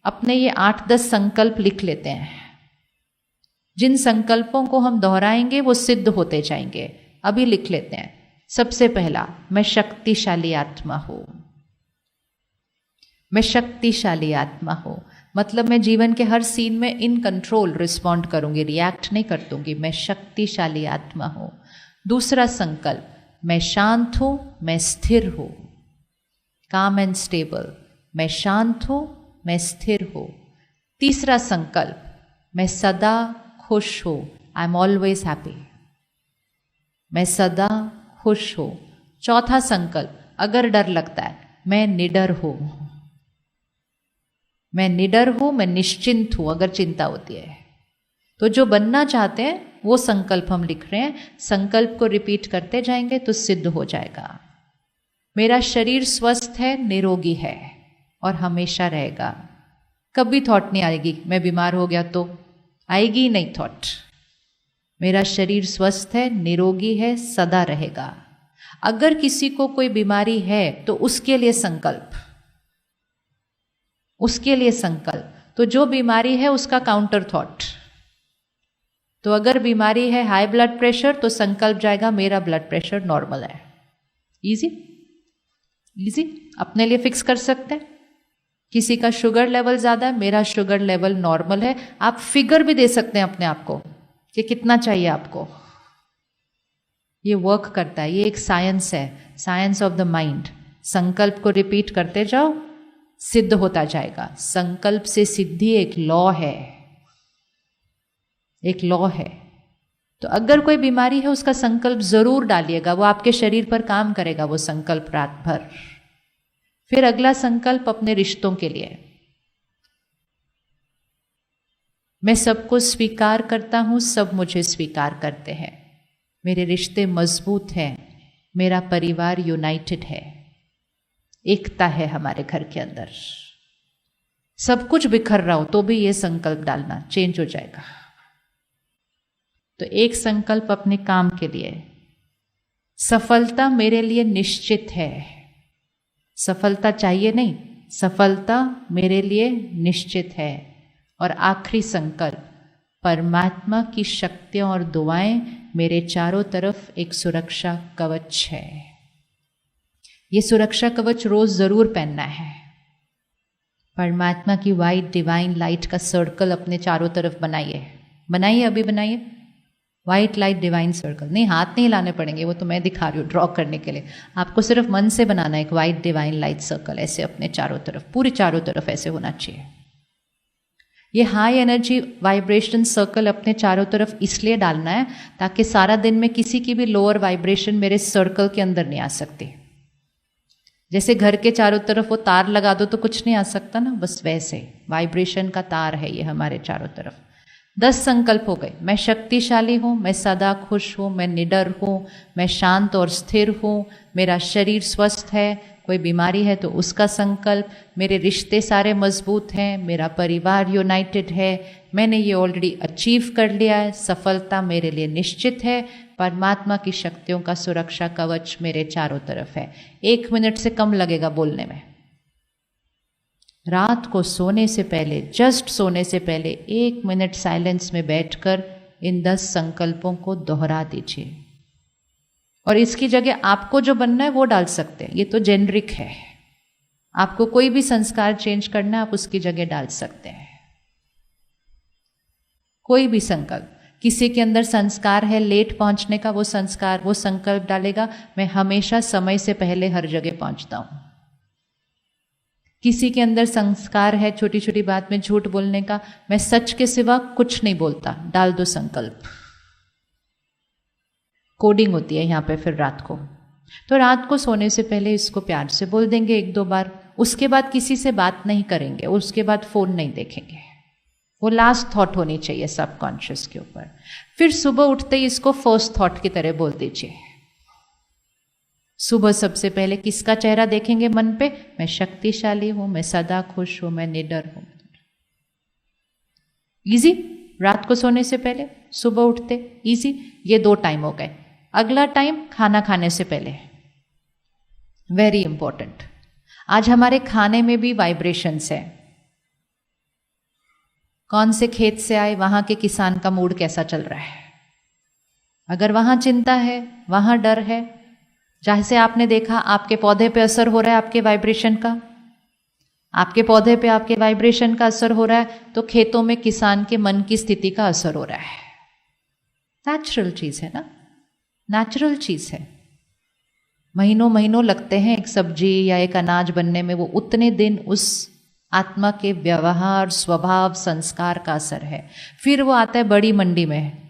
अपने ये 8-10 संकल्प लिख लेते हैं। जिन संकल्पों को हम दोहराएंगे वो सिद्ध होते जाएंगे। अभी लिख लेते हैं। सबसे पहला, मैं शक्तिशाली आत्मा हूं। मैं शक्तिशाली आत्मा हूं मतलब मैं जीवन के हर सीन में इन कंट्रोल रिस्पॉन्ड करूंगी, रिएक्ट नहीं कर दूंगी। मैं शक्तिशाली आत्मा हूं। दूसरा संकल्प, मैं शांत हूं, मैं स्थिर हूं, काम एंड स्टेबल। मैं शांत हूं, मैं स्थिर हूं। तीसरा संकल्प, मैं सदा खुश हूं, आई एम ऑलवेज हैप्पी। मैं सदा खुश हूं। चौथा संकल्प, अगर डर लगता है, मैं निडर हूं। मैं निडर हूं, मैं निश्चिंत हूं अगर चिंता होती है। तो जो बनना चाहते हैं वो संकल्प हम लिख रहे हैं। संकल्प को रिपीट करते जाएंगे तो सिद्ध हो जाएगा। मेरा शरीर स्वस्थ है, निरोगी है और हमेशा रहेगा। कभी थॉट नहीं आएगी मैं बीमार हो गया तो, आएगी ही नहीं थॉट। मेरा शरीर स्वस्थ है, निरोगी है, सदा रहेगा। अगर किसी को कोई बीमारी है तो उसके लिए संकल्प, उसके लिए संकल्प। तो जो बीमारी है उसका काउंटर थॉट। तो अगर बीमारी है हाई ब्लड प्रेशर तो संकल्प जाएगा मेरा ब्लड प्रेशर नॉर्मल है। इजी इजी, अपने लिए फिक्स कर सकते हैं। किसी का शुगर लेवल ज्यादा है, मेरा शुगर लेवल नॉर्मल है। आप फिगर भी दे सकते हैं अपने आप को कि कितना चाहिए आपको। ये वर्क करता है, ये एक साइंस है, साइंस ऑफ द माइंड। संकल्प को रिपीट करते जाओ, सिद्ध होता जाएगा। संकल्प से सिद्धि एक लॉ है, एक लॉ है। तो अगर कोई बीमारी है उसका संकल्प जरूर डालिएगा, वो आपके शरीर पर काम करेगा वो संकल्प रात भर। फिर अगला संकल्प अपने रिश्तों के लिए, मैं सबको स्वीकार करता हूं, सब मुझे स्वीकार करते हैं। मेरे रिश्ते मजबूत हैं, मेरा परिवार यूनाइटेड है, एकता है हमारे घर के अंदर। सब कुछ बिखर रहा हो तो भी ये संकल्प डालना, चेंज हो जाएगा। तो एक संकल्प अपने काम के लिए, सफलता मेरे लिए निश्चित है। सफलता चाहिए नहीं, सफलता मेरे लिए निश्चित है। और आखिरी संकल्प, परमात्मा की शक्तियां और दुआएं मेरे चारों तरफ एक सुरक्षा कवच है। ये सुरक्षा कवच रोज जरूर पहनना है। परमात्मा की वाइट डिवाइन लाइट का सर्कल अपने चारों तरफ बनाइए, बनाइए, अभी बनाइए। वाइट लाइट डिवाइन सर्कल, नहीं हाथ नहीं लाने पड़ेंगे, वो तो मैं दिखा रही हूँ ड्रॉ करने के लिए। आपको सिर्फ मन से बनाना है एक वाइट डिवाइन लाइट सर्कल, ऐसे अपने चारों तरफ, पूरी चारों तरफ ऐसे होना चाहिए। ये हाई एनर्जी वाइब्रेशन सर्कल अपने चारों तरफ इसलिए डालना है ताकि सारा दिन में किसी की भी लोअर वाइब्रेशन मेरे सर्कल के अंदर नहीं आ सकती। जैसे घर के चारों तरफ वो तार लगा दो तो कुछ नहीं आ सकता ना, बस वैसे वाइब्रेशन का तार है ये हमारे चारों तरफ। 10 संकल्प हो गए। मैं शक्तिशाली हूँ, मैं सदा खुश हूँ, मैं निडर हूँ, मैं शांत और स्थिर हूँ, मेरा शरीर स्वस्थ है, कोई बीमारी है तो उसका संकल्प, मेरे रिश्ते सारे मजबूत हैं, मेरा परिवार यूनाइटेड है, मैंने ये ऑलरेडी अचीव कर लिया है, सफलता मेरे लिए निश्चित है, परमात्मा की शक्तियों का सुरक्षा कवच मेरे चारों तरफ है। 1 मिनट से कम लगेगा बोलने में। रात को सोने से पहले, जस्ट सोने से पहले 1 मिनट साइलेंस में बैठकर इन 10 संकल्पों को दोहरा दीजिए। और इसकी जगह आपको जो बनना है वो डाल सकते हैं, ये तो जेनरिक है। आपको कोई भी संस्कार चेंज करना है आप उसकी जगह डाल सकते हैं। कोई भी संकल्प, किसी के अंदर संस्कार है लेट पहुंचने का, वो संस्कार, वो संकल्प डालेगा मैं हमेशा समय से पहले हर जगह पहुंचता हूं। किसी के अंदर संस्कार है छोटी छोटी बात में झूठ बोलने का, मैं सच के सिवा कुछ नहीं बोलता, डाल दो संकल्प। कोडिंग होती है यहाँ पे फिर रात को। तो रात को सोने से पहले इसको प्यार से बोल देंगे 1-2 बार। उसके बाद किसी से बात नहीं करेंगे, उसके बाद फोन नहीं देखेंगे। वो लास्ट थॉट होनी चाहिए सबकॉन्शियस के ऊपर। फिर सुबह उठते ही इसको फर्स्ट थॉट की तरह बोल दीजिए। सुबह सबसे पहले किसका चेहरा देखेंगे मन पे? मैं शक्तिशाली हूं, मैं सदा खुश हूं, मैं निडर हूं। इजी, रात को सोने से पहले, सुबह उठते, इजी। ये 2 टाइम हो गए। अगला टाइम खाना खाने से पहले, वेरी इंपॉर्टेंट। आज हमारे खाने में भी वाइब्रेशंस है। कौन से खेत से आए, वहां के किसान का मूड कैसा चल रहा है। अगर वहां चिंता है, वहां डर है, जैसे आपने देखा आपके पौधे पे असर हो रहा है आपके वाइब्रेशन का, आपके पौधे पे आपके वाइब्रेशन का असर हो रहा है, तो खेतों में किसान के मन की स्थिति का असर हो रहा है। नेचुरल चीज है ना, नेचुरल चीज है। महीनों महीनों लगते हैं एक सब्जी या एक अनाज बनने में, वो उतने दिन उस आत्मा के व्यवहार, स्वभाव, संस्कार का असर है। फिर वो आता है बड़ी मंडी में,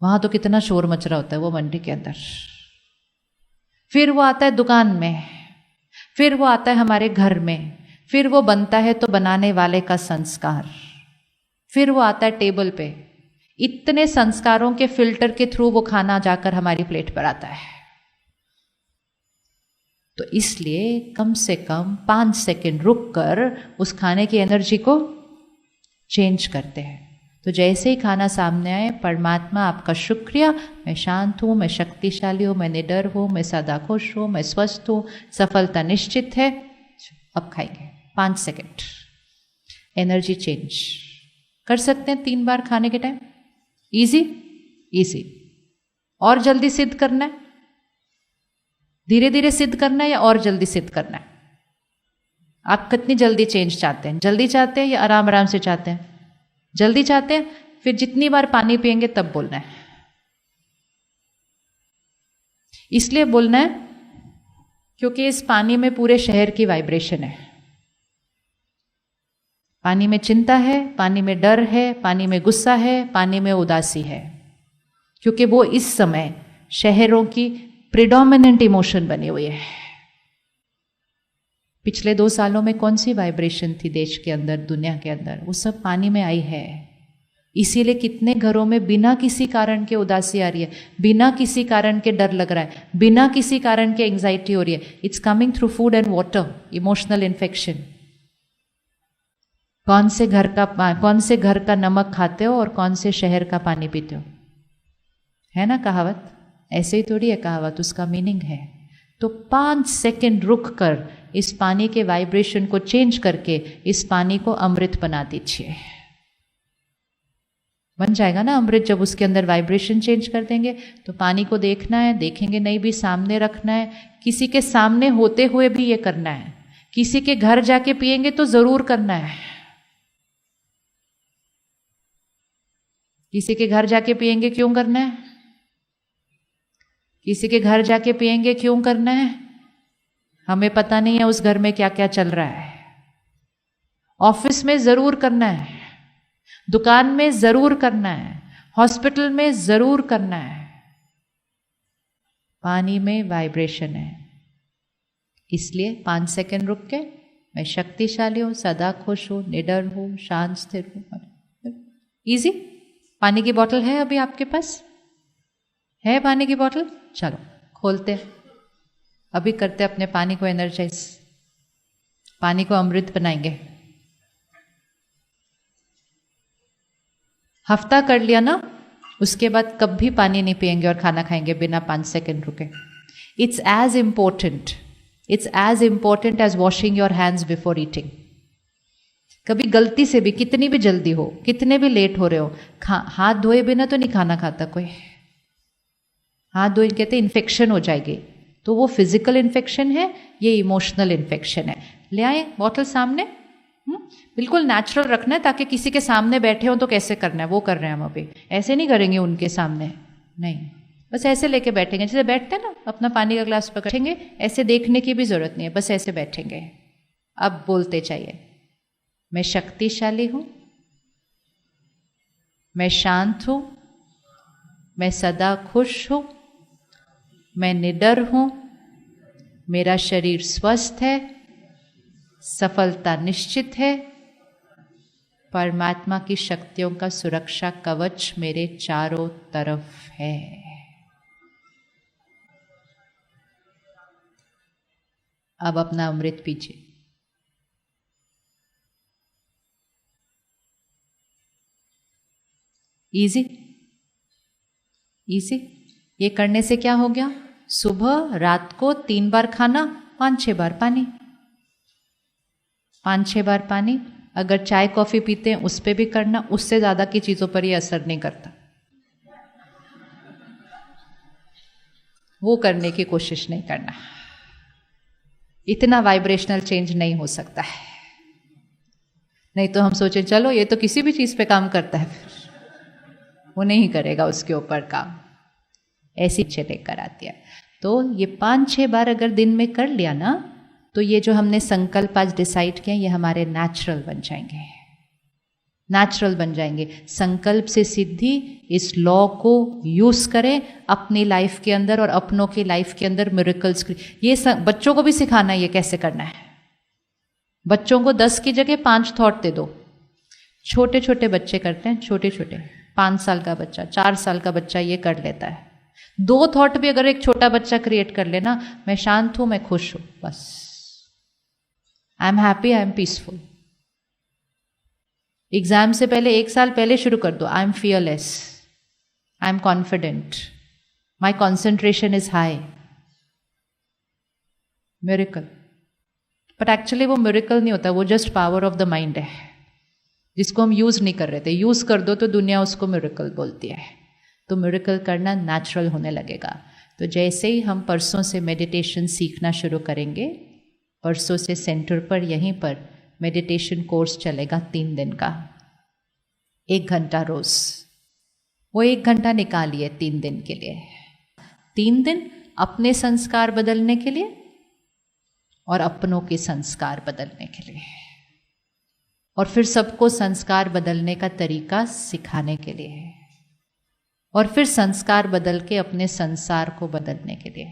वहां तो कितना शोर मच रहा होता है वो मंडी के अंदर। फिर वो आता है दुकान में, फिर वो आता है हमारे घर में, फिर वो बनता है तो बनाने वाले का संस्कार, फिर वो आता है टेबल पे। इतने संस्कारों के फिल्टर के थ्रू वो खाना जाकर हमारी प्लेट पर आता है। तो इसलिए कम से कम 5 सेकंड रुक कर उस खाने की एनर्जी को चेंज करते हैं। तो जैसे ही खाना सामने आए, परमात्मा आपका शुक्रिया, मैं शांत हूँ, मैं शक्तिशाली हूँ, मैं निडर हूँ, मैं सदा खुश हूँ, मैं स्वस्थ हूँ, सफलता निश्चित है। अब खाएंगे 5 सेकंड, एनर्जी चेंज कर सकते हैं 3 बार खाने के टाइम। Easy easy. और जल्दी सिद्ध करना है, धीरे धीरे सिद्ध करना है या और जल्दी सिद्ध करना है? आप कितनी जल्दी चेंज चाहते हैं? जल्दी चाहते हैं या आराम आराम से चाहते हैं? जल्दी चाहते हैं, फिर जितनी बार पानी पिएंगे तब बोलना है। इसलिए बोलना है क्योंकि इस पानी में पूरे शहर की वाइब्रेशन है। पानी में चिंता है, पानी में डर है, पानी में गुस्सा है, पानी में उदासी है, क्योंकि वो इस समय शहरों की प्रिडोमिनेंट इमोशन बनी हुई है। पिछले 2 सालों में कौन सी वाइब्रेशन थी देश के अंदर, दुनिया के अंदर? वो सब पानी में आई है। इसीलिए कितने घरों में बिना किसी कारण के उदासी आ रही है, बिना किसी कारण के डर लग रहा है, बिना किसी कारण के एंजाइटी हो रही है। It's coming through food and water, emotional infection. कौन से घर का नमक खाते हो और कौन से शहर का पानी पीते हो? है ना कहावत? ऐसे ही थोड़ी है कहावत, उसका मीनिंग है। तो 5 सेकंड रुक कर इस पानी के वाइब्रेशन को चेंज करके इस पानी को अमृत बना दीजिए। बन जाएगा ना अमृत जब उसके अंदर वाइब्रेशन चेंज कर देंगे। तो पानी को देखना है, देखेंगे नहीं भी, सामने रखना है, किसी के सामने होते हुए भी ये करना है। किसी के घर जाके पिएंगे तो जरूर करना है। किसी के घर जाके पिएंगे क्यों करना है? किसी के घर जाके पिएंगे क्यों करना है? हमें पता नहीं है उस घर में क्या क्या चल रहा है। ऑफिस में जरूर करना है, दुकान में जरूर करना है, हॉस्पिटल में जरूर करना है। पानी में वाइब्रेशन है। इसलिए 5 सेकंड रुक के, मैं शक्तिशाली हूं, सदा खुश हूं, निडर हूं, शांत स्थिर हूं। इजी। पानी की बोतल है अभी आपके पास? है पानी की बोतल? चलो खोलते, अभी करते अपने पानी को एनर्जाइज, पानी को अमृत बनाएंगे। हफ्ता कर लिया ना, उसके बाद कभी पानी नहीं पिएंगे और खाना खाएंगे बिना 5 सेकंड रुके। It's as important as washing your hands before eating. कभी गलती से भी, कितनी भी जल्दी हो, कितने भी लेट हो रहे हो, हाथ धोए बिना तो नहीं खाना खाता कोई। हाथ धोए कहते इन्फेक्शन हो जाएगी, तो वो फिजिकल इन्फेक्शन है, ये इमोशनल इन्फेक्शन है। ले आए बॉटल सामने, बिल्कुल नेचुरल रखना है, ताकि किसी के सामने बैठे हो तो कैसे करना है वो कर रहे हैं हम अभी। ऐसे नहीं करेंगे उनके सामने, नहीं, बस ऐसे लेके बैठेंगे जैसे बैठते हैं ना, अपना पानी का ग्लास पकड़ेंगे, ऐसे देखने की भी जरूरत नहीं है, बस ऐसे बैठेंगे। अब बोलते चाहिए, मैं शक्तिशाली हूं, मैं शांत हूं, मैं सदा खुश हूं, मैं निडर हूं, मेरा शरीर स्वस्थ है, सफलता निश्चित है, परमात्मा की शक्तियों का सुरक्षा कवच मेरे चारों तरफ है। अब अपना अमृत पीजिए। Easy easy. ये करने से क्या हो गया? सुबह रात को 3 बार खाना, 5-6 बार पानी, 5-6 बार पानी, अगर चाय कॉफ़ी पीते हैं उस पर भी करना, उससे ज़्यादा की चीज़ों पर ये असर नहीं करता, वो करने की कोशिश नहीं करना। इतना वाइब्रेशनल चेंज नहीं हो सकता है। नहीं तो हम सोचें चलो ये तो किसी भी चीज़ पे काम करता है, फिर वो नहीं करेगा उसके ऊपर काम, ऐसी चले कर आती है। तो ये 5-6 बार अगर दिन में कर लिया ना, तो ये जो हमने संकल्प आज डिसाइड किया ये हमारे नेचुरल बन जाएंगे, नेचुरल बन जाएंगे। संकल्प से सिद्धि, इस लॉ को यूज करें अपनी लाइफ के अंदर और अपनों की लाइफ के अंदर मिरेकल्स। ये बच्चों को भी सिखाना है ये कैसे करना है। बच्चों को 10 की जगह 5 थॉट दे दो। छोटे छोटे बच्चे करते हैं, छोटे छोटे 5 साल का बच्चा, 4 साल का बच्चा ये कर लेता है। 2 थॉट भी अगर एक छोटा बच्चा क्रिएट कर लेना, मैं शांत हूं, मैं खुश हूं, बस I am happy, I am peaceful. Exam से पहले 1 साल पहले शुरू कर दो, I am fearless, I am confident, my concentration is high, miracle. But actually वो मिरेकल नहीं होता, वो just power of the mind है जिसको हम यूज नहीं कर रहे थे। यूज कर दो तो दुनिया उसको मिरेकल बोलती है। तो मिरेकल करना नेचुरल होने लगेगा। तो जैसे ही हम परसों से मेडिटेशन सीखना शुरू करेंगे, परसों से सेंटर पर यहीं पर मेडिटेशन कोर्स चलेगा 3 दिन का, 1 घंटा रोज। वो 1 घंटा निकालिए 3 दिन के लिए। 3 दिन अपने संस्कार बदलने के लिए और अपनों के संस्कार बदलने के लिए, और फिर सबको संस्कार बदलने का तरीका सिखाने के लिए, और फिर संस्कार बदल के अपने संसार को बदलने के लिए।